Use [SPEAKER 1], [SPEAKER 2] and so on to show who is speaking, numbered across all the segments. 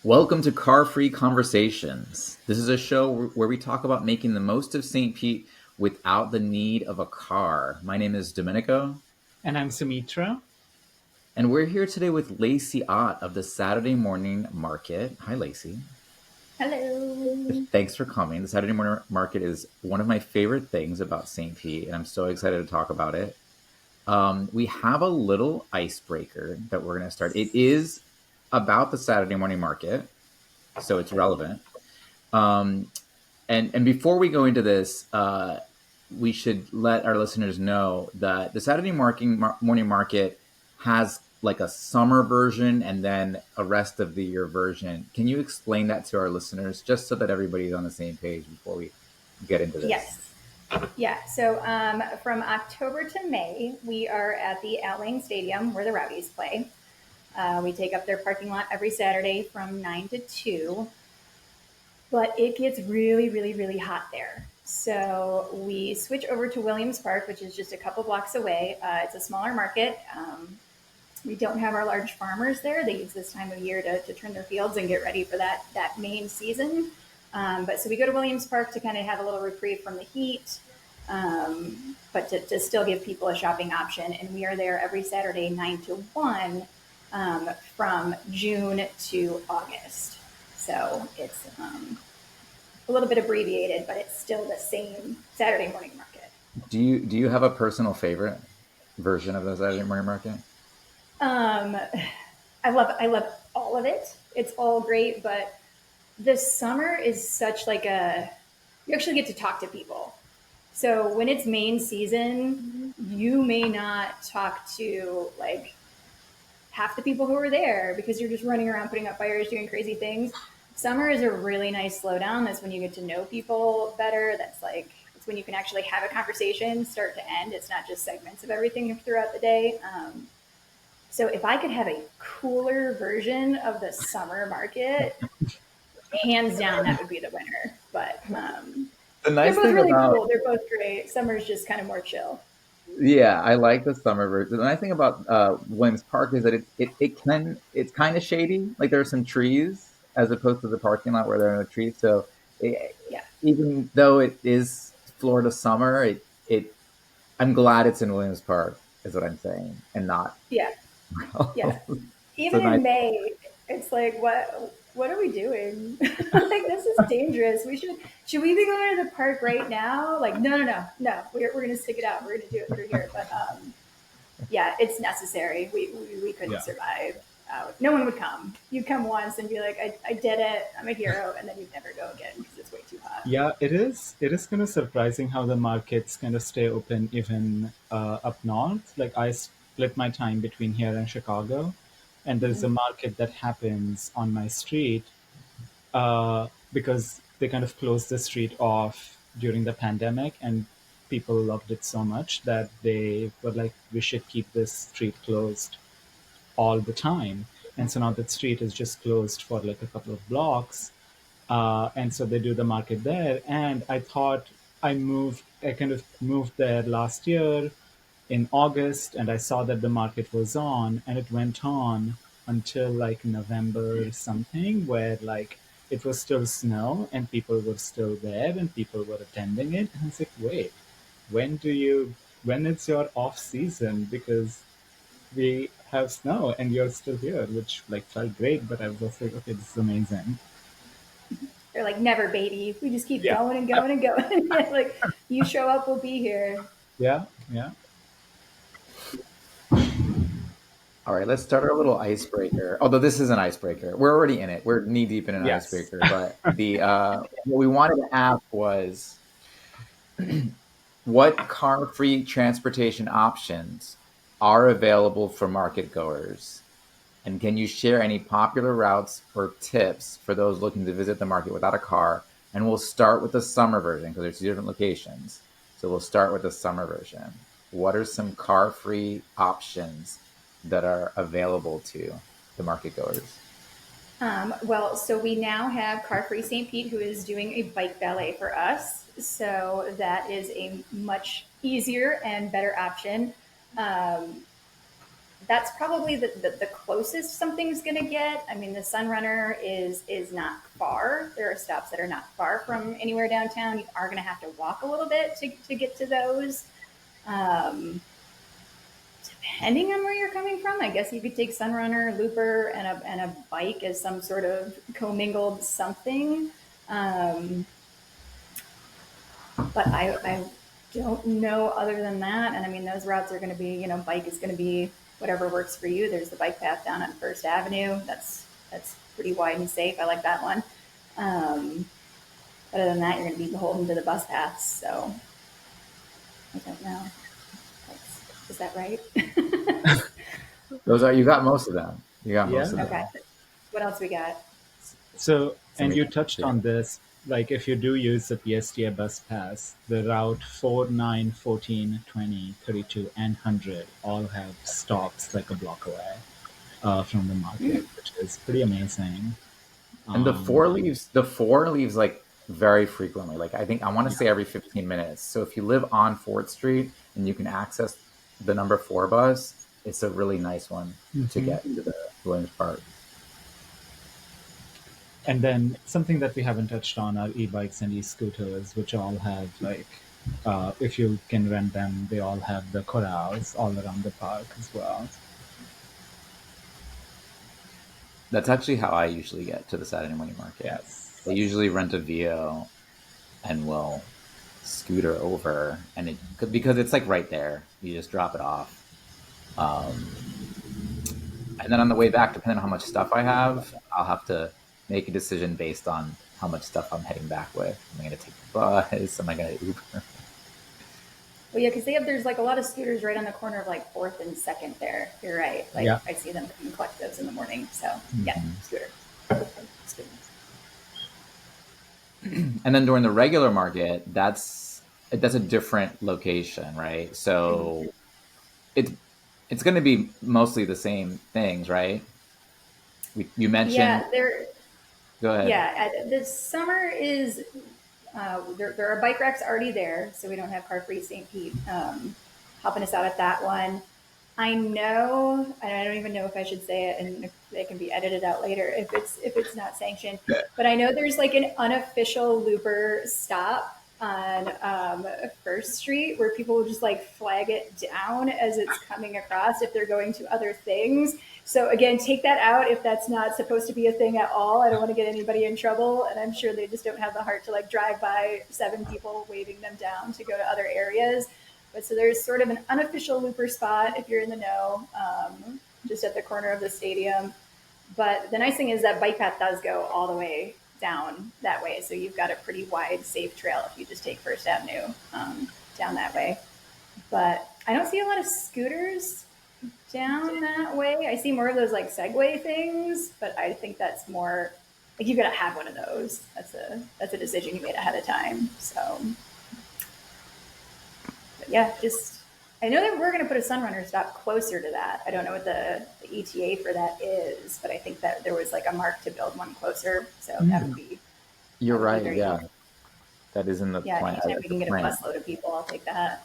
[SPEAKER 1] Welcome to Car Free Conversations. This is a show where we talk about making the most of St. Pete without the need of a car. My name is Domenico,
[SPEAKER 2] And I'm Saumitra.
[SPEAKER 1] and we're here today with Lacey Ott of the Saturday Morning Market. Hi, Lacey.
[SPEAKER 3] Hello.
[SPEAKER 1] Thanks for coming. The Saturday Morning Market is one of my favorite things about St. Pete, and I'm so excited to talk about it. We have a little icebreaker that we're going to start. It is about the Saturday Morning Market, so it's relevant. Um, and before we go into this, we should let our listeners know that the Saturday morning market has like a summer version and then a rest of the year version. Can you explain that to our listeners, just so that everybody's on the same page before we get into this?
[SPEAKER 3] Yes. Yeah. So from October to May, we are at the Outling Stadium where the Rowdies play. We take up their parking lot every Saturday from 9 to 2, but it gets really, really, really hot there. So we switch over to Williams Park, which is just a couple blocks away. It's a smaller market. We don't have our large farmers there. They use this time of year to trim their fields and get ready for that main season. But so we go to Williams Park to kind of have a little reprieve from the heat, but to still give people a shopping option. And we are there every Saturday, 9 to 1, from June to August. So it's a little bit abbreviated, but it's still the same Saturday morning market.
[SPEAKER 1] Do you have a personal favorite version of the Saturday morning market?
[SPEAKER 3] Um, I love all of it. It's all great, but the summer is such like a you actually get to talk to people. So when it's main season, you may not talk to like half the people who are there because you're just running around putting up fires, doing crazy things. Summer is a really nice slowdown. That's when you get to know people better. That's like it's when you can actually have a conversation start to end. It's not just segments of everything throughout the day. So if I could have a cooler version of the summer market, hands down, that would be the winner. But
[SPEAKER 1] The
[SPEAKER 3] they're
[SPEAKER 1] nice
[SPEAKER 3] both
[SPEAKER 1] thing
[SPEAKER 3] really
[SPEAKER 1] about
[SPEAKER 3] cool. They're both great. Summer's just kind of more chill.
[SPEAKER 1] Yeah, I like the summer version. The nice thing about Williams Park is that it's kind of shady. Like there are some trees as opposed to the parking lot where there are no trees. So
[SPEAKER 3] Yeah,
[SPEAKER 1] even though it is Florida summer, it I'm glad it's in Williams Park, is what I'm saying, and not.
[SPEAKER 3] yeah, yeah.
[SPEAKER 1] So
[SPEAKER 3] Even
[SPEAKER 1] nice.
[SPEAKER 3] in May, it's like what are we doing? Like this is dangerous. Should we be going to the park right now? Like no. We're gonna stick it out. We're gonna do it through here. But yeah, it's necessary. We couldn't
[SPEAKER 2] Yeah.
[SPEAKER 3] survive. No one would come. You'd come once and be like, I did it. I'm a hero, and then you'd never go again because it's way too hot.
[SPEAKER 2] Yeah, it is. It is kind of surprising how the markets kind of stay open even up north. Like I split my time between here and Chicago, and there's a
[SPEAKER 3] Mm-hmm.
[SPEAKER 2] market that happens on my street because they kind of closed the street off during the pandemic, and people loved it so much that they were like, we should keep this street closed all the time. And so now that street is just closed for like a couple of blocks. And so they do the market there. And I kind of moved there last year in August, and I saw that the market was on, and it went on until like November or something, where like it was still snow and people were still there and people were attending it. And I was like, wait, when it's your off season? Because we have snow and you're still here, which like felt great, but I was also like, okay, this is amazing.
[SPEAKER 3] They're like, never, baby. We just keep
[SPEAKER 2] Yeah.
[SPEAKER 3] going and going and going. Like, you show up, we'll be here.
[SPEAKER 2] Yeah, yeah.
[SPEAKER 1] All right, let's start our little icebreaker. Although this is an icebreaker, we're already in it. We're knee deep in an
[SPEAKER 2] Yes.
[SPEAKER 1] icebreaker. But the what we wanted to ask was, what car-free transportation options are available for market goers? And can you share any popular routes or tips for those looking to visit the market without a car? And we'll start with the summer version because there's two different locations. So we'll start with the summer version. What are some car-free options that are available to the market goers?
[SPEAKER 3] Well, so we now have Car Free St. Pete, who is doing a bike valet for us. So that is a much easier and better option. Um, that's probably the closest something's going to get. I mean, the Sunrunner is not far. There are stops that are not far from anywhere downtown. You are going to have to walk a little bit to get to those. Um, Depending on where you're coming from, I guess you could take Sunrunner, Looper, and a bike as some sort of commingled something. Um, but I don't know other than that. And I mean, those routes are going to be, bike is going to be whatever works for you. There's the bike path down on First Avenue. That's pretty wide and safe. I like that one. Um, Other than that, you're going to be beholden to the bus paths. So I don't know. Is that right?
[SPEAKER 1] You got most of them. You got most of
[SPEAKER 2] Yeah.
[SPEAKER 1] them.
[SPEAKER 3] Okay. What else we got?
[SPEAKER 2] So, and you touched
[SPEAKER 1] Yeah.
[SPEAKER 2] on this, like if you do use the PSTA bus pass, the route 4, 9, 14, 20, 32, and 100 all have stops like a block away from the market, which is pretty amazing.
[SPEAKER 1] And the four leaves like very frequently. Like I want to say every 15 minutes. So if you live on 4th Street and you can access the number 4 bus, it's a really nice one to get to the Williams Park.
[SPEAKER 2] And then something that we haven't touched on are e-bikes and e-scooters, which all have like, if you can rent them, they all have the corrals all around the park as well.
[SPEAKER 1] That's actually how I usually get to the Saturday morning market.
[SPEAKER 2] Yes.
[SPEAKER 1] I usually rent a Vio and will scooter over, and because it's like right there, you just drop it off. And then on the way back, depending on how much stuff I have, I'll have to make a decision based on how much stuff I'm heading back with. Am I going to take the bus? Am I going to Uber?
[SPEAKER 3] Well, yeah, because there's like a lot of scooters right on the corner of like 4th and 2nd there. You're right. Like I see them come collect those in the morning. So yeah, scooter.
[SPEAKER 1] And then during the regular market, that's a different location, right? So it's going to be mostly the same things, right? You mentioned.
[SPEAKER 3] Yeah,
[SPEAKER 1] Go ahead.
[SPEAKER 3] Yeah, the summer is there are bike racks already there, so we don't have Car Free St. Pete helping us out at that one. I know, and I don't even know if I should say it, and it can be edited out later if it's not sanctioned. But I know there's like an unofficial looper stop on 1st Street where people will just like flag it down as it's coming across if they're going to other things. So again, take that out if that's not supposed to be a thing at all. I don't want to get anybody in trouble, and I'm sure they just don't have the heart to like drive by 7 people waving them down to go to other areas. But so there's sort of an unofficial looper spot if you're in the know, just at the corner of the stadium. But the nice thing is that bike path does go all the way down that way. So you've got a pretty wide, safe trail if you just take First Avenue down that way. But I don't see a lot of scooters down that way. I see more of those like Segway things, but I think that's more like you got to have one of those. That's a decision you made ahead of time. So. Yeah, I know that we're going to put a Sunrunner stop closer to that. I don't know what the ETA for that is, but I think that there was like a mark to build one closer. So that would be.
[SPEAKER 1] You're right.
[SPEAKER 3] Good.
[SPEAKER 1] Yeah, that is in the
[SPEAKER 3] plan. Anytime we can get
[SPEAKER 1] plan.
[SPEAKER 3] A busload of people, I'll take that.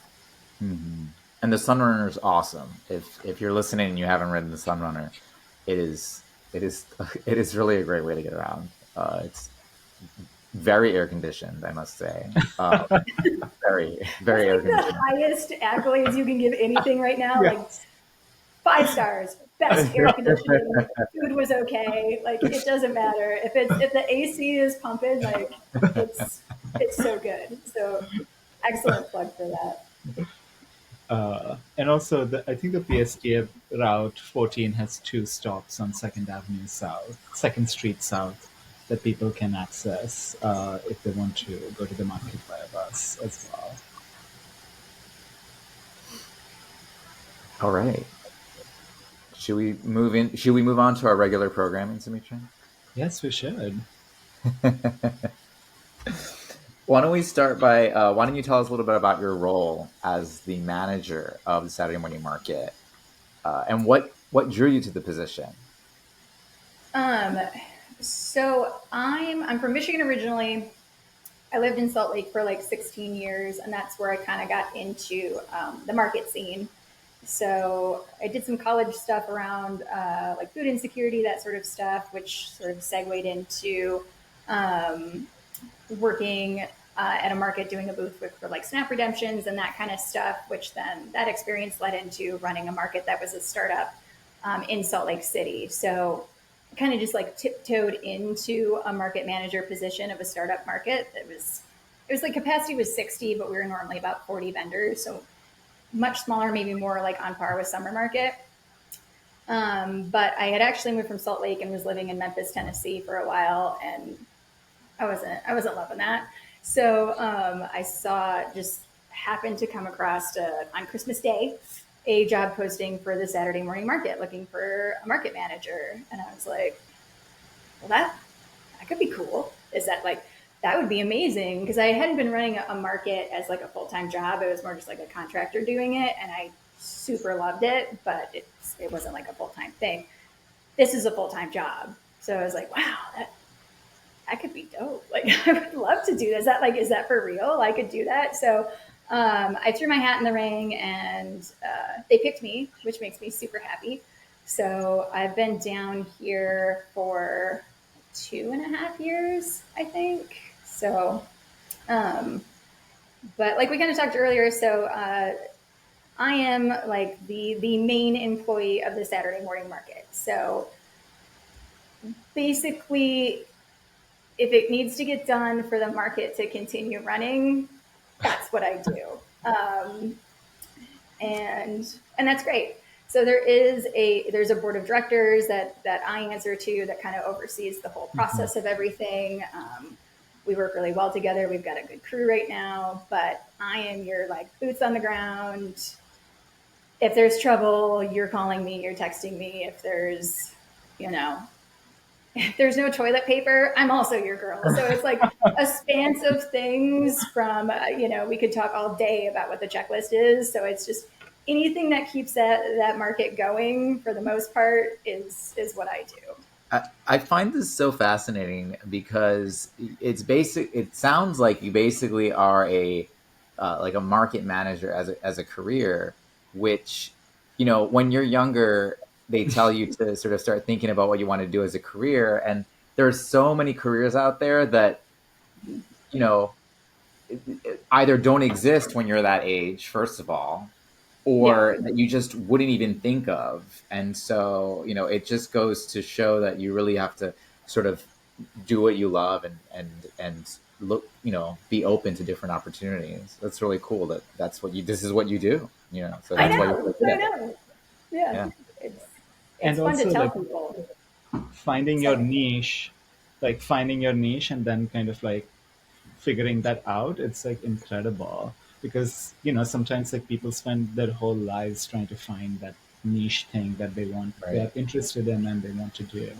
[SPEAKER 1] Mm-hmm. And the Sunrunner is awesome. If you're listening and you haven't ridden the Sunrunner, it is really a great way to get around. It's very air conditioned, I must say. Very, very air conditioned.
[SPEAKER 3] The highest accolades you can give anything right now, like 5 stars, best air conditioning. Food was okay. Like it doesn't matter if the AC is pumping. Like it's so good. So excellent plug for
[SPEAKER 2] that. And also, I think the PSTA route 14 has 2 stops on 2nd Street South, that people can access if they want to go to the market via bus as well.
[SPEAKER 1] All right. Should we move on to our regular programming, Saumitra?
[SPEAKER 2] Yes, we should.
[SPEAKER 1] Why don't we start by why don't you tell us a little bit about your role as the manager of the Saturday morning market, and what drew you to the position?
[SPEAKER 3] So I'm from Michigan originally. I lived in Salt Lake for like 16 years, and that's where I kind of got into the market scene. So I did some college stuff around like food insecurity, that sort of stuff, which sort of segued into um, working at a market doing a booth for like SNAP redemptions and that kind of stuff, which then that experience led into running a market that was a startup in Salt Lake City. So I kind of just like tiptoed into a market manager position of a startup market that was, it was like capacity was 60, but we were normally about 40 vendors. So much smaller, maybe more like on par with Summer Market. But I had actually moved from Salt Lake and was living in Memphis, Tennessee for a while, and I wasn't loving that. So I saw just happened to come across on Christmas Day a job posting for the Saturday morning market looking for a market manager, and I was like, well, that could be cool. Is that like that would be amazing because I hadn't been running a market as like a full time job. It was more just like a contractor doing it, and I super loved it, but it wasn't like a full time thing. This is a full time job, so I was like, wow, that could be dope. Like I would love to do this. Is that for real? I could do that. So I threw my hat in the ring, and they picked me, which makes me super happy. So I've been down here for 2.5 years, I think. So, um, but like we kind of talked earlier, so I am like the main employee of the Saturday morning market. So basically, if it needs to get done for the market to continue running, that's what I do. Um, and that's great. So there's a board of directors that I answer to that kind of oversees the whole
[SPEAKER 2] Mm-hmm.
[SPEAKER 3] process of everything. We work really well together. We've got a good crew right now, but I am your like boots on the ground. If there's trouble, you're calling me, you're texting me. If you know, if there's no toilet paper, I'm also your girl. So it's like a span of things from, we could talk all day about what the checklist is. So it's just anything that keeps that market going for the most part is what I do.
[SPEAKER 1] I find this so fascinating because it's basic. It sounds like you basically are a like a market manager as a career, which when you're younger, they tell you to sort of start thinking about what you want to do as a career, and there's so many careers out there that you know either don't exist when you're that age, first of all,
[SPEAKER 3] Yeah.
[SPEAKER 1] or that you just wouldn't even think of. And so, it just goes to show that you really have to sort of do what you love and look, be open to different opportunities. That's really cool this is what you do, so
[SPEAKER 3] I
[SPEAKER 1] that's why you're
[SPEAKER 3] know.
[SPEAKER 1] really good
[SPEAKER 3] I
[SPEAKER 1] at it.
[SPEAKER 3] know. Yeah.
[SPEAKER 1] Yeah.
[SPEAKER 3] It's,
[SPEAKER 2] And
[SPEAKER 3] it's fun to
[SPEAKER 2] also,
[SPEAKER 3] tell
[SPEAKER 2] like,
[SPEAKER 3] people.
[SPEAKER 2] finding your
[SPEAKER 3] So,
[SPEAKER 2] niche, and then kind of like figuring that out, it's like incredible because sometimes like people spend their whole lives trying to find that niche thing that
[SPEAKER 1] Right.
[SPEAKER 2] they're interested in and they want to do,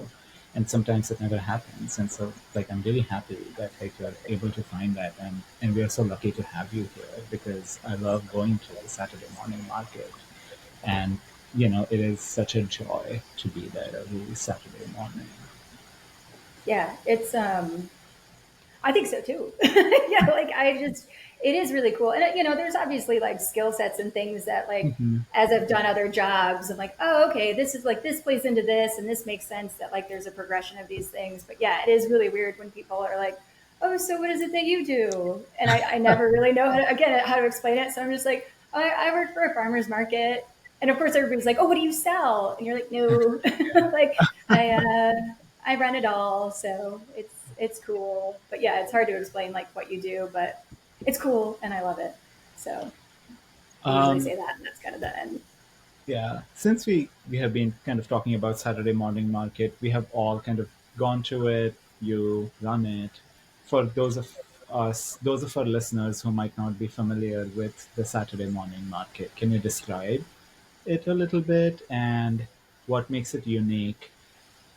[SPEAKER 2] and sometimes it never happens. And so like I'm really happy that like you're able to find that, and we are so lucky to have you here because I love going to the Saturday morning market, and it is such a joy to be there every Saturday morning.
[SPEAKER 3] yeah, I think so too. Yeah, like it is really cool. And there's obviously like skill sets and things that like,
[SPEAKER 2] Hmm.
[SPEAKER 3] as I've done other jobs, I'm like, oh, okay, this is like, this plays into this and this makes sense that like there's a progression of these things. But yeah, it is really weird when people are like, oh, so what is it that you do? And I never really know how to explain it. So I'm just like, oh, I work for a farmer's market. And of course everybody's like, oh, what do you sell? And you're like, no, like I, uh, I run it all, so it's cool. But yeah, it's hard to explain like what you do, but it's cool and I love it. So I usually
[SPEAKER 2] um,
[SPEAKER 3] say that, and that's kind of the end.
[SPEAKER 2] Yeah, since we have been kind of talking about Saturday morning market, we have all kind of gone to it. You run it. For those of our listeners who might not be familiar with the Saturday morning market, can you describe it a little bit and what makes it unique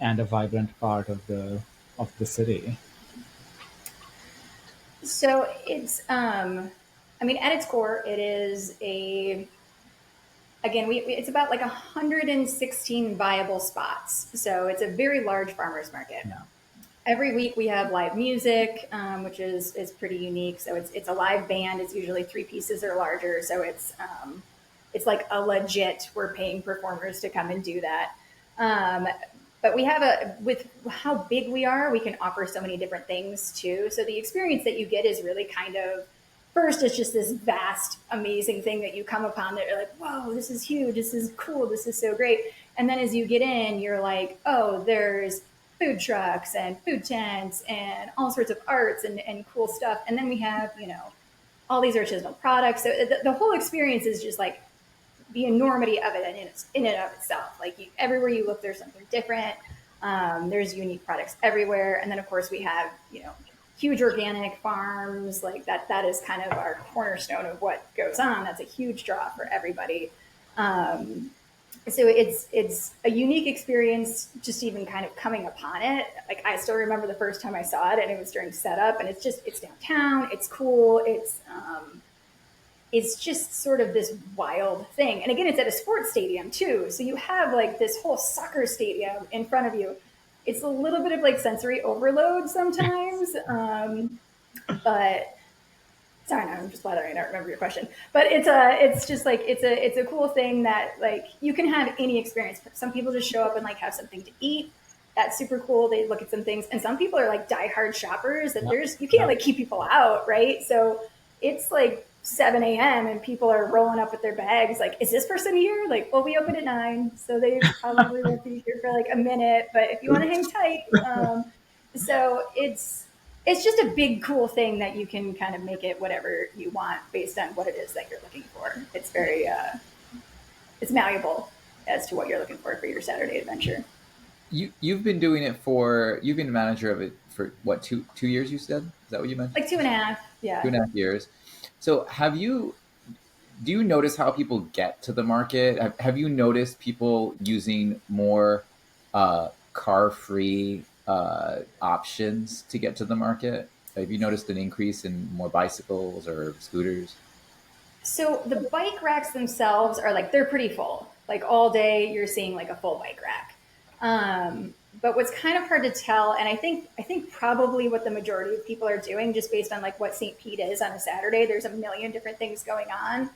[SPEAKER 2] and a vibrant part of the city?
[SPEAKER 3] So I mean, at its core, it is again, it's about like 116 viable spots. So it's a very large farmers market.
[SPEAKER 2] Yeah.
[SPEAKER 3] Every week we have live music, which is pretty unique. So it's a live band. It's usually three pieces or larger. So it's it's like a legit, we're paying performers to come and do that. Um, but we have with how big we are, we can offer so many different things too. So the experience that you get is really kind of, first, it's just this vast, amazing thing that you come upon that you're like, whoa, this is huge, this is cool, this is so great. And then as you get in, you're like, oh, there's food trucks and food tents and all sorts of arts and cool stuff. And then we have, all these artisanal products. So the whole experience is just like the enormity of it in and of itself. Like everywhere you look, there's something different. There's unique products everywhere, and then of course we have huge organic farms like that. That is kind of our cornerstone of what goes on. That's a huge draw for everybody. So it's a unique experience just even kind of coming upon it. Like I still remember the first time I saw it, and it was during setup, and it's downtown, it's cool, it's just sort of this wild thing. And again, it's at a sports stadium too. So you have like this whole soccer stadium in front of you. It's a little bit of like sensory overload sometimes. But sorry, no, I'm just bothering. I don't remember your question. But it's just like, it's a cool thing that like you can have any experience. Some people just show up and like have something to eat. That's super cool. They look at some things. And some people are like diehard shoppers that you can't like keep people out, right? So it's like 7 a.m. and people are rolling up with their bags. Like, is this person here? Like, well, we open at 9, so they probably won't be here for like a minute. But if you want to hang tight, so it's just a big, cool thing that you can kind of make it whatever you want based on what it is that you're looking for. It's very it's malleable as to what you're looking for your Saturday adventure.
[SPEAKER 1] You've been doing it for, you've been a manager of it for what, two years, you said? Is that what you mentioned?
[SPEAKER 3] Like 2.5, yeah.
[SPEAKER 1] 2.5 years. So do you notice how people get to the market? Have you noticed people using more car-free options to get to the market? Have you noticed an increase in more bicycles or scooters?
[SPEAKER 3] So the bike racks themselves are like, they're pretty full. Like all day you're seeing like a full bike rack. But what's kind of hard to tell, and I think probably what the majority of people are doing, just based on like what St. Pete is on a Saturday, there's a million different things going on.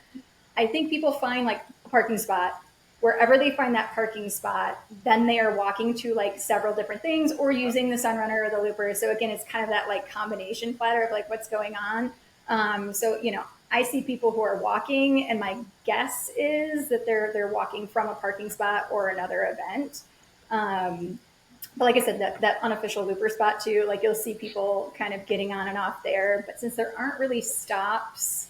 [SPEAKER 3] I think people find like a parking spot. Wherever they find that parking spot, then they are walking to like several different things or using the Sunrunner or the Looper. So again, it's kind of that like combination platter of like what's going on. So I see people who are walking, and my guess is that they're walking from a parking spot or another event. But like I said, that unofficial Looper spot too, like you'll see people kind of getting on and off there. But since there aren't really stops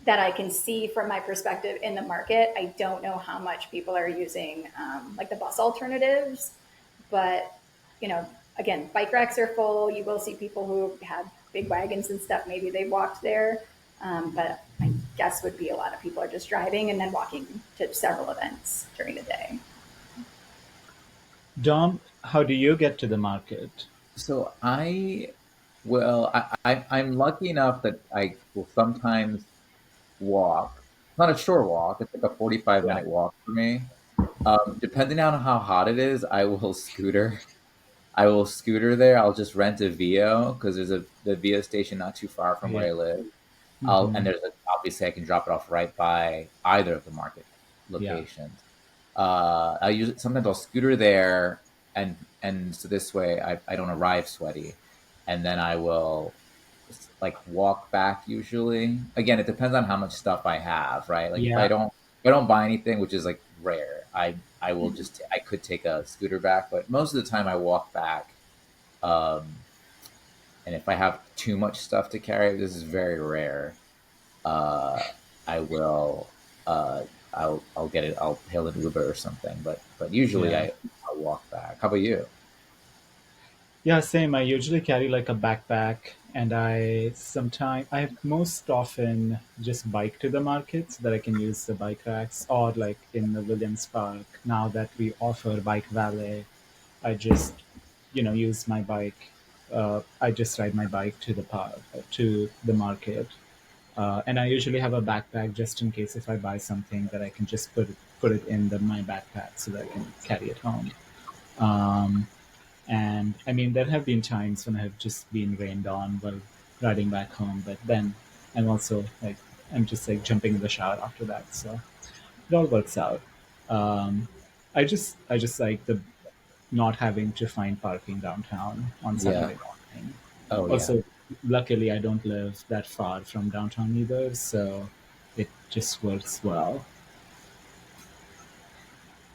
[SPEAKER 3] that I can see from my perspective in the market, I don't know how much people are using like the bus alternatives. But again, bike racks are full. You will see people who have big wagons and stuff. Maybe they walked there, but my guess would be a lot of people are just driving and then walking to several events during the day.
[SPEAKER 2] Dom, how do you get to the market?
[SPEAKER 1] So I'm lucky enough that I will sometimes walk. It's not a short walk. It's like a 45
[SPEAKER 2] Yeah.
[SPEAKER 1] minute walk for me. Depending on how hot it is, I will scooter. I will scooter there. I'll just rent a Vio because there's the Vio station not too far from where
[SPEAKER 2] Yeah.
[SPEAKER 1] I live.
[SPEAKER 2] Hmm.
[SPEAKER 1] And obviously I can drop it off right by either of the market
[SPEAKER 2] Yeah.
[SPEAKER 1] locations. Sometimes I'll scooter there, and so this way I don't arrive sweaty, and then I will like walk back. Usually, again, it depends on how much stuff I have, right? Like
[SPEAKER 2] Yeah.
[SPEAKER 1] if I don't buy anything, which is like rare, I will just I could take a scooter back, but most of the time I walk back. Um, and if I have too much stuff to carry, this is very rare. Uh, I will I'll get it. I'll hail an Uber or something. But usually
[SPEAKER 2] Yeah.
[SPEAKER 1] I'll walk back. How about you?
[SPEAKER 2] Yeah, same. I usually carry like a backpack, and I most often just bike to the market so that I can use the bike racks, or like in the Williams Park. Now that we offer bike valet, I just use my bike. I just ride my bike to the park, to the market, and I usually have a backpack just in case if I buy something that I can just put it in my backpack so that I can carry it home. Um, and I mean, there have been times when I have just been rained on while riding back home, but then I'm also like I'm just like jumping in the shower after that. So it all works out. Um, I just like the not having to find parking downtown on
[SPEAKER 1] Yeah.
[SPEAKER 2] Saturday morning.
[SPEAKER 1] Oh yeah.
[SPEAKER 2] Also, luckily, I don't live that far from downtown either, so it just works well.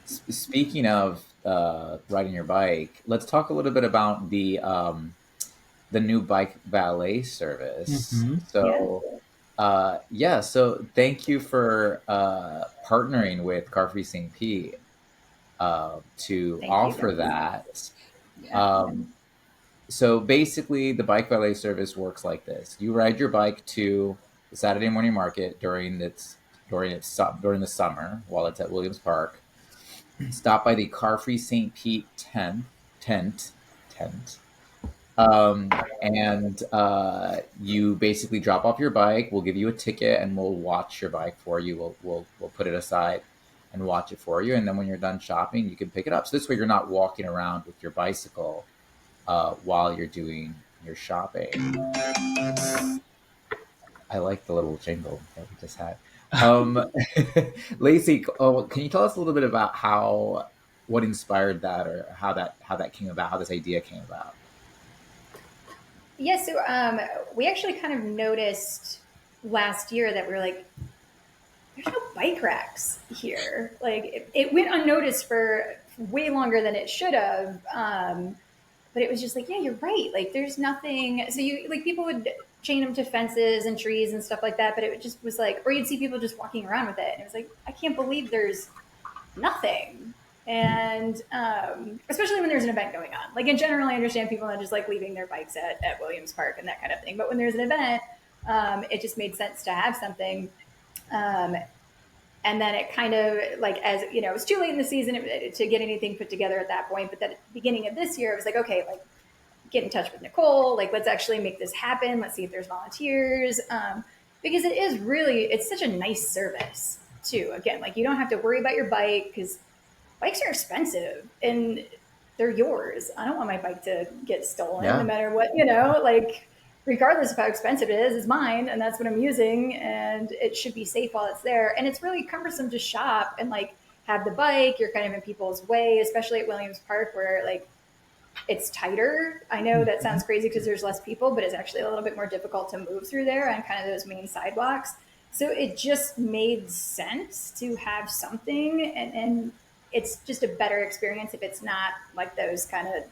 [SPEAKER 1] Speaking of riding your bike, let's talk a little bit about the new bike valet service.
[SPEAKER 2] Hmm.
[SPEAKER 3] Yeah.
[SPEAKER 1] So, yeah, so thank you for partnering with Car Free St. Pete to
[SPEAKER 3] Thank you
[SPEAKER 1] offer
[SPEAKER 3] guys.
[SPEAKER 1] that.
[SPEAKER 3] Yeah.
[SPEAKER 1] Um, so basically, the bike valet service works like this: you ride your bike to the Saturday morning market during the summer while it's at Williams Park. Stop by the Car Free St. Pete tent tent and you basically drop off your bike. We'll give you a ticket, and we'll watch your bike for you. We'll put it aside and watch it for you. And then when you're done shopping, you can pick it up. So this way, you're not walking around with your bicycle while you're doing your shopping. I like the little jingle that we just had. Um, Lacey, oh, can you tell us a little bit about what inspired that, or how that came about, how this idea came about?
[SPEAKER 3] Yeah, so we actually kind of noticed last year that we were like, there's no bike racks here. Like it went unnoticed for way longer than it should have. But it was just like, yeah, you're right. Like there's nothing. So you like people would chain them to fences and trees and stuff like that. But it just was like, or you'd see people just walking around with it. And it was like, I can't believe there's nothing. And especially when there's an event going on. Like in general, I understand people not just like leaving their bikes at Williams Park and that kind of thing. But when there's an event, it just made sense to have something. Um, and then it kind of like, as you know, it was too late in the season to get anything put together at that point. But then at the beginning of this year, it was like, okay, like get in touch with Nicole. Like let's actually make this happen. Let's see if there's volunteers. Because it is really, it's such a nice service too. Again, like you don't have to worry about your bike because bikes are expensive and they're yours. I don't want my bike to get stolen no
[SPEAKER 1] Yeah.
[SPEAKER 3] matter what, like regardless of how expensive it is, it's mine and that's what I'm using and it should be safe while it's there. And it's really cumbersome to shop and like have the bike, you're kind of in people's way, especially at Williams Park where like it's tighter. I know that sounds crazy because there's less people, but it's actually a little bit more difficult to move through there on kind of those main sidewalks. So it just made sense to have something, and it's just a better experience if it's not like those kind of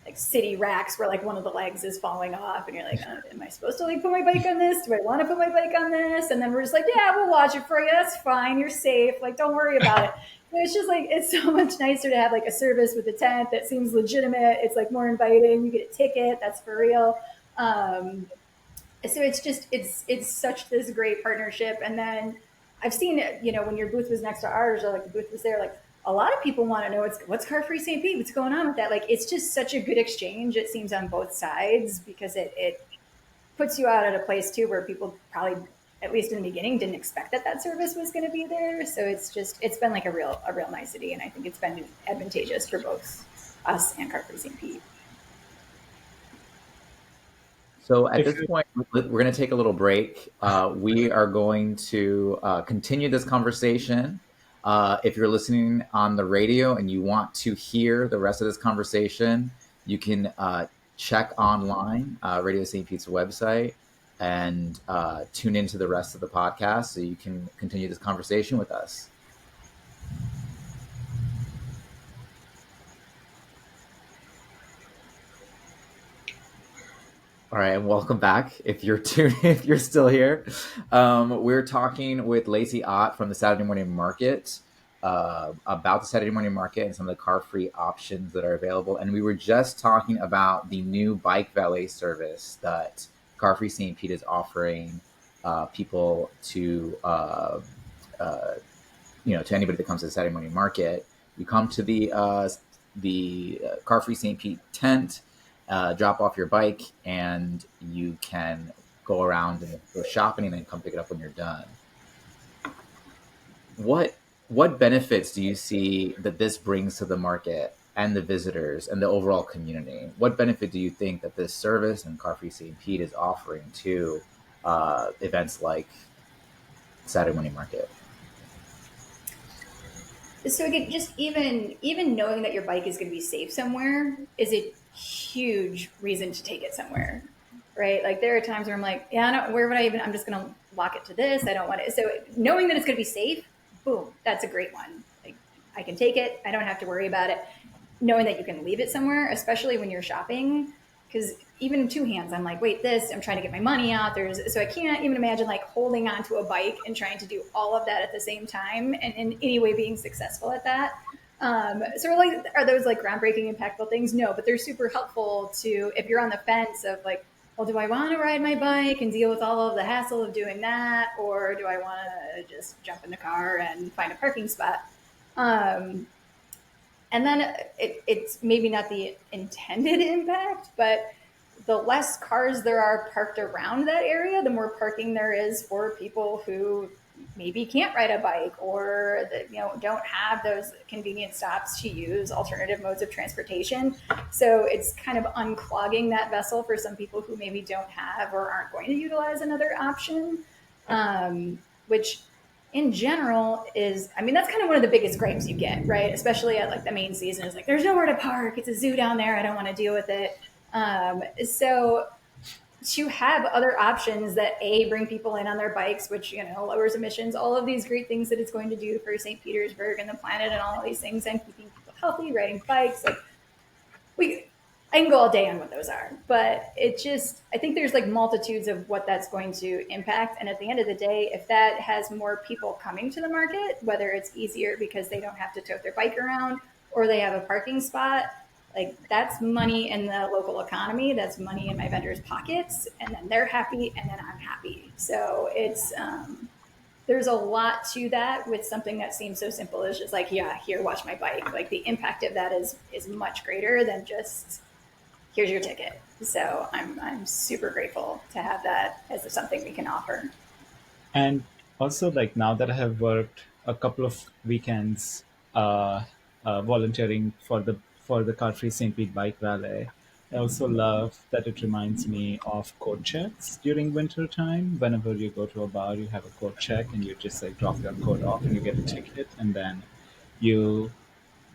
[SPEAKER 3] like city racks where like one of the legs is falling off and you're like, am I supposed to like put my bike on this? Do I want to put my bike on this? And then we're just like, yeah, we'll watch it for you. That's fine. You're safe. Like, don't worry about it. But it's just like, it's so much nicer to have like a service with a tent that seems legitimate. It's like more inviting. You get a ticket. That's for real. So it's just, it's such this great partnership. And then I've seen it, when your booth was next to ours or like the booth was there, like a lot of people want to know what's Car Free St. Pete, what's going on with that. Like it's just such a good exchange. It seems on both sides because it puts you out at a place too where people probably, at least in the beginning, didn't expect that service was going to be there. So it's been like a real nicety, and I think it's been advantageous for both us and Car Free St. Pete.
[SPEAKER 1] So at
[SPEAKER 2] If
[SPEAKER 1] this
[SPEAKER 2] you,
[SPEAKER 1] point, we're going to take a little break. We are going to continue this conversation. If you're listening on the radio and you want to hear the rest of this conversation, you can check online, Radio St. Pete's website, and tune into the rest of the podcast so you can continue this conversation with us. All right, and welcome back. If you're if you're still here, we're talking with Lacey Ott from the Saturday Morning Market about the Saturday Morning Market and some of the car-free options that are available. And we were just talking about the new bike valet service that Car Free St. Pete is offering people to to anybody that comes to the Saturday Morning Market. You come to the Car Free St. Pete tent, drop off your bike, and you can go around and go shopping, and then come pick it up when you're done. What benefits do you see that this brings to the market and the visitors and the overall community? What benefit do you think that this service and Car Free St. Pete is offering to events like Saturday morning market?
[SPEAKER 3] So again, just even knowing that your bike is going to be safe somewhere is a huge reason to take it somewhere, right? Like there are times where I'm like, yeah, I don't, where would I even? I'm just going to lock it to this. I don't want it. So knowing that it's going to be safe, boom, that's a great one. Like I can take it. I don't have to worry about it. Knowing that you can leave it somewhere, especially when you're shopping, because even in two hands, I'm like, wait, this, I'm trying to get my money out. So I can't even imagine like holding onto a bike and trying to do all of that at the same time and in any way being successful at that. So like, are those like groundbreaking, impactful things? No, but they're super helpful to, if you're on the fence of like, well, do I want to ride my bike and deal with all of the hassle of doing that? Or do I want to just jump in the car and find a parking spot? Um, and then it's maybe not the intended impact, but the less cars there are parked around that area, the more parking there is for people who maybe can't ride a bike or that don't have those convenient stops to use alternative modes of transportation. So it's kind of unclogging that vessel for some people who maybe don't have or aren't going to utilize another option, which in general is, I mean, that's kind of one of the biggest gripes you get, right? Especially at like the main season is like, there's nowhere to park. It's a zoo down there. I don't want to deal with it. So to have other options that bring people in on their bikes, which lowers emissions, all of these great things that it's going to do for St. Petersburg and the planet, and all of these things, and keeping people healthy, riding bikes, like we. I can go all day on what those are, but I think there's like multitudes of what that's going to impact. And at the end of the day, if that has more people coming to the market, whether it's easier because they don't have to tote their bike around or they have a parking spot, like that's money in the local economy. That's money in my vendors' pockets. And then they're happy and then I'm happy. So there's a lot to that with something that seems so simple as just like, yeah, here, watch my bike. Like the impact of that is much greater than just here's your ticket. So I'm super grateful to have that as something we can offer.
[SPEAKER 2] And also, like now that I have worked a couple of weekends volunteering for the Car Free St. Pete Bike Rally, I also love that it reminds me of coat checks during winter time. Whenever you go to a bar, you have a coat check, and you just like drop your coat off, and you get a ticket, and then you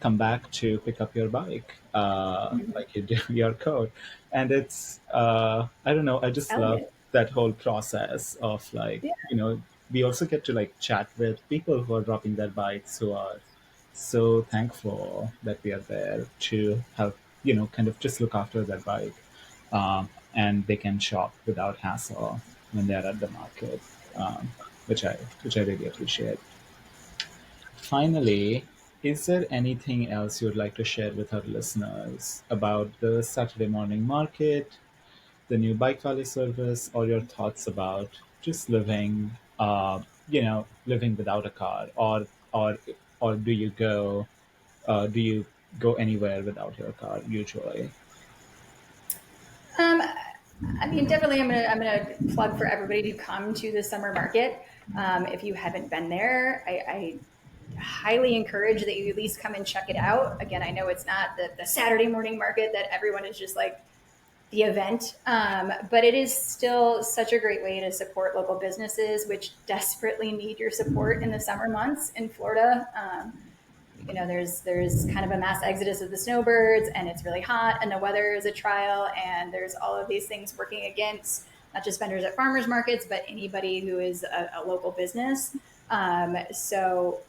[SPEAKER 2] come back to pick up your bike, like you do your coat. And it's, I don't know, I just love
[SPEAKER 3] Elliot.
[SPEAKER 2] that whole process of like,
[SPEAKER 3] Yeah.
[SPEAKER 2] we also get to like chat with people who are dropping their bikes, who are so thankful that we are there to help, kind of just look after their bike. And they can shop without hassle when they're at the market, um, which I really appreciate. Finally, is there anything else you'd like to share with our listeners about the Saturday morning market, the new Bike Valley service, or your thoughts about just living without a car, or or do you go anywhere without your car usually?
[SPEAKER 3] Um, I mean, definitely, I'm gonna plug for everybody to come to the summer market. If you haven't been there, I highly encourage that you at least come and check it out. Again, I know it's not the Saturday morning market that everyone is just like the event, but it is still such a great way to support local businesses, which desperately need your support in the summer months in Florida. There's kind of a mass exodus of the snowbirds, and it's really hot, and the weather is a trial, and there's all of these things working against not just vendors at farmers markets, but anybody who is a local business. So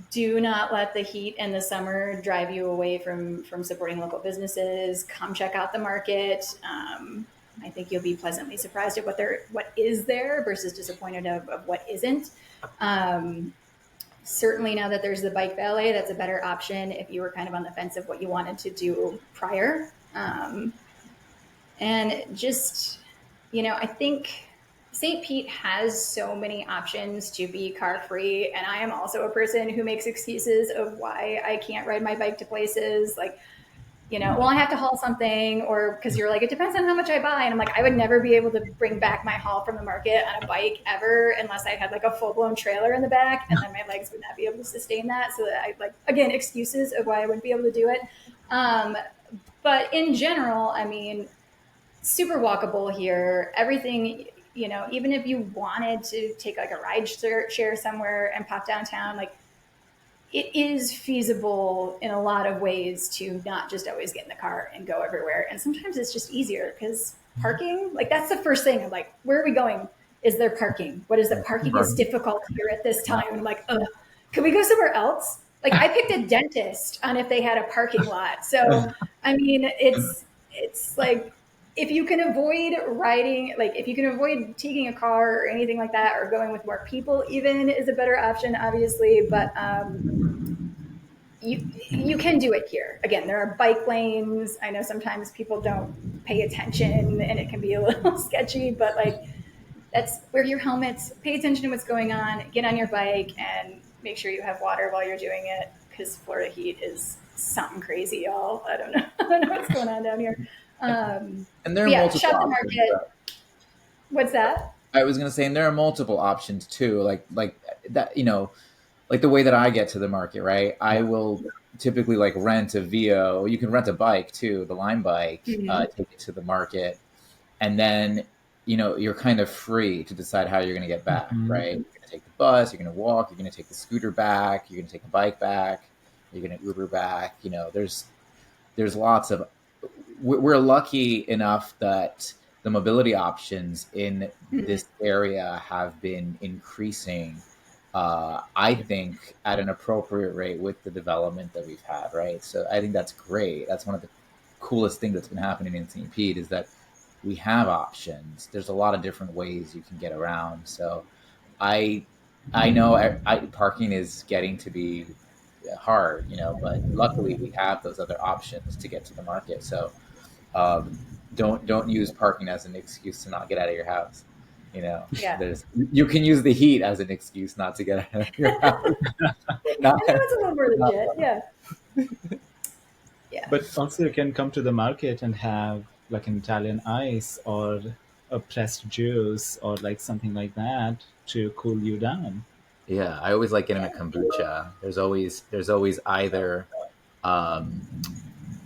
[SPEAKER 3] do not let the heat and the summer drive you away from supporting local businesses. Come check out the market. I think you'll be pleasantly surprised at what is there versus disappointed of what isn't. Certainly, now that there's the bike valet, that's a better option if you were kind of on the fence of what you wanted to do prior. And just, I think St. Pete has so many options to be car free. And I am also a person who makes excuses of why I can't ride my bike to places. Like, well, I have to haul something, or because you're like, it depends on how much I buy. And I'm like, I would never be able to bring back my haul from the market on a bike ever unless I had like a full blown trailer in the back. And then my legs would not be able to sustain that. So that I like, again, excuses of why I wouldn't be able to do it. But in general, I mean, super walkable here. Everything, even if you wanted to take like a ride share somewhere and pop downtown, like it is feasible in a lot of ways to not just always get in the car and go everywhere. And sometimes it's just easier because parking, like that's the first thing. I'm like, where are we going? Is there parking? What is the parking is difficult here at this time? And I'm like, can we go somewhere else? Like I picked a dentist on if they had a parking lot. So I mean, it's like if you can avoid riding, like if you can avoid taking a car or anything like that, or going with more people, even is a better option, obviously. But you can do it here. Again, there are bike lanes. I know sometimes people don't pay attention and it can be a little sketchy, but like that's wear your helmets, pay attention to what's going on, get on your bike, and make sure you have water while you're doing it because Florida heat is something crazy, y'all. I don't know. I don't know what's going on down here.
[SPEAKER 1] And there are
[SPEAKER 3] yeah,
[SPEAKER 1] multiple
[SPEAKER 3] shop the
[SPEAKER 1] options.
[SPEAKER 3] market. What's that?
[SPEAKER 1] I was gonna say, and there are multiple options too, like that. Like the way that I get to the market, right? I will typically like rent a Vio. You can rent a bike too, the Lime bike, take it to the market, and then you're kind of free to decide how you're going to get back, right? You're going to take the bus, you're going to walk, you're going to take the scooter back, you're going to take a bike back, you're going to Uber back. There's lots of. We're lucky enough that the mobility options in this area have been increasing. I think at an appropriate rate with the development that we've had, right? So I think that's great. That's one of the coolest things that's been happening in St. Pete is that we have options. There's a lot of different ways you can get around. So I know parking is getting to be hard, but luckily we have those other options to get to the market. So um, don't use parking as an excuse to not get out of your house.
[SPEAKER 3] Yeah.
[SPEAKER 1] You can use the heat as an excuse not to get out of your house.
[SPEAKER 3] Not, I know it's a little more legit. Yeah. Yeah.
[SPEAKER 2] But also, you can come to the market and have like an Italian ice or a pressed juice or like something like that to cool you down.
[SPEAKER 1] Yeah, I always like getting a kombucha. There's always um,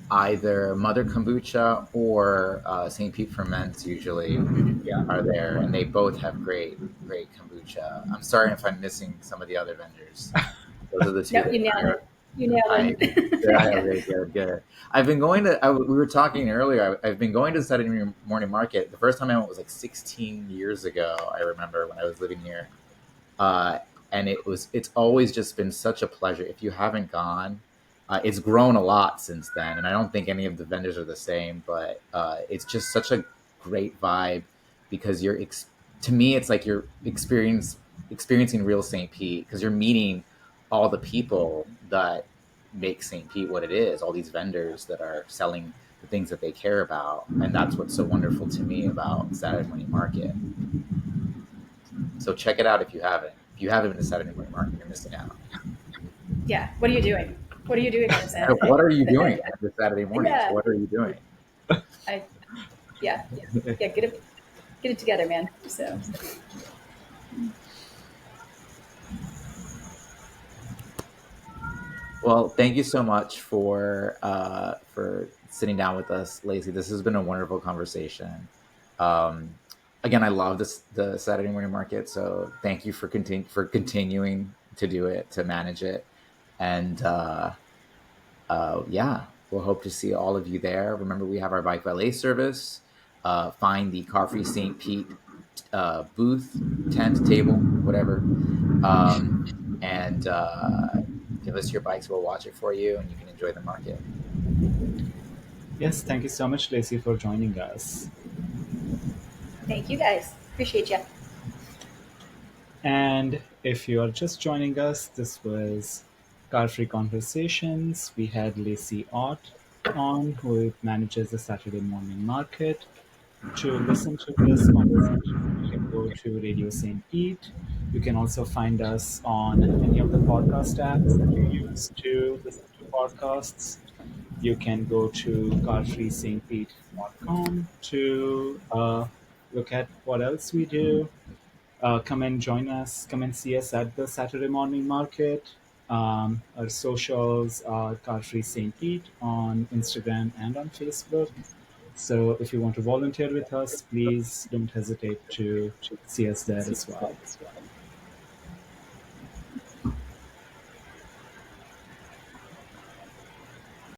[SPEAKER 1] either Mother Kombucha or St. Pete Ferments usually are there, and they both have great kombucha. I'm sorry if I'm missing some of the other vendors. Those are the two.
[SPEAKER 3] No, you nailed it. You nailed
[SPEAKER 1] Yeah,
[SPEAKER 3] it.
[SPEAKER 1] really good. I've been going to. We were talking earlier. I've been going to the Saturday morning market. The first time I went was like 16 years ago. I remember when I was living here, uh, and it's always just been such a pleasure. If you haven't gone, it's grown a lot since then, and I don't think any of the vendors are the same. But it's just such a great vibe because to me, it's like you're experiencing real St. Pete because you're meeting all the people that make St. Pete what it is, all these vendors that are selling the things that they care about. And that's what's so wonderful to me about Saturday morning market. So check it out if you haven't. If you haven't been to Saturday morning market, you're missing out.
[SPEAKER 3] Yeah. What are you doing? What are you doing on Saturday?
[SPEAKER 1] What are you doing on the Saturday mornings?
[SPEAKER 3] Yeah.
[SPEAKER 1] What are you doing?
[SPEAKER 3] I, yeah. Get it together, man. So.
[SPEAKER 1] Well, thank you so much for sitting down with us, Lacey. This has been a wonderful conversation. Um, Again, I love the Saturday morning market, so thank you for continuing to do it, to manage it, and yeah, we'll hope to see all of you there. Remember, we have our bike valet service. Find the Car Free St. Pete booth, tent, table, whatever, and give us your bikes. We'll watch it for you, and you can enjoy the market.
[SPEAKER 2] Yes, thank you so much, Lacey, for joining us.
[SPEAKER 3] Thank you guys. Appreciate you.
[SPEAKER 2] And if you are just joining us, this was Car Free Conversations. We had Lacey Ott on, who manages the Saturday morning market. To listen to this conversation, you can go to Radio St. Pete. You can also find us on any of the podcast apps that you use to listen to podcasts. You can go to carfreestpete.com to look at what else we do. Come and join us. Come and see us at the Saturday morning market. Our socials are Car Free St. Pete on Instagram and on Facebook. So if you want to volunteer with us, please don't hesitate to see us there as well.